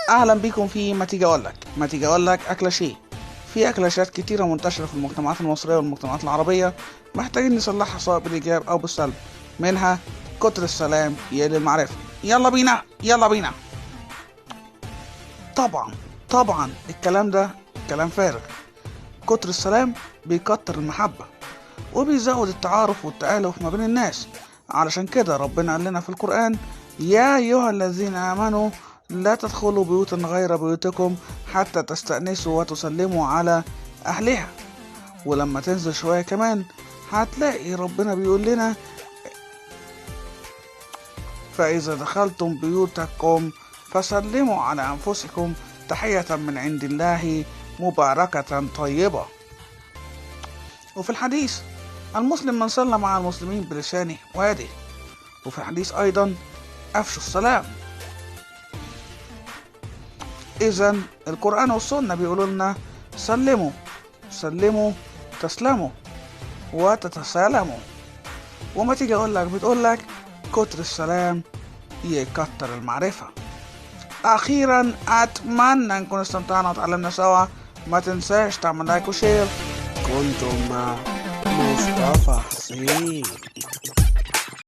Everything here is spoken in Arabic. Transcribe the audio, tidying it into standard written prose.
اهلا بيكم في ما تيجي اقول لك اكلاشيه. في اكلاشات كتيره منتشره في المجتمعات المصريه والمجتمعات العربيه، محتاجين نصلحها سواء بالايجاب او بالسلب. منها كتر السلام يقل المعرفه. يلا بينا. طبعا الكلام ده كلام فارغ. كتر السلام بيكتر المحبه وبيزود التعارف والتآلف ما بين الناس. علشان كده ربنا قال لنا في القرآن: يا أيها الذين آمنوا لا تدخلوا بيوتا غير بيوتكم حتى تستأنسوا وتسلموا على أهلها. ولما تنزل شوية كمان هتلاقي ربنا بيقول لنا: فإذا دخلتم بيوتكم فسلموا على أنفسكم تحية من عند الله مباركة طيبة. وفي الحديث: المسلم من سلم على المسلمين بلسانه ويده. وفي الحديث أيضا: أفشوا السلام. إذن القرآن والسنة بيقولوا لنا: سلموا تسلموا وتتسالموا. وما تيجي بتقول لك كتر السلام يكتر المعرفة. أخيرا أتمنى نكون استمتعنا وتعلمنا سوا. ما تنساش تعمل لايك وشير. كنتم مع مصطفى حسين.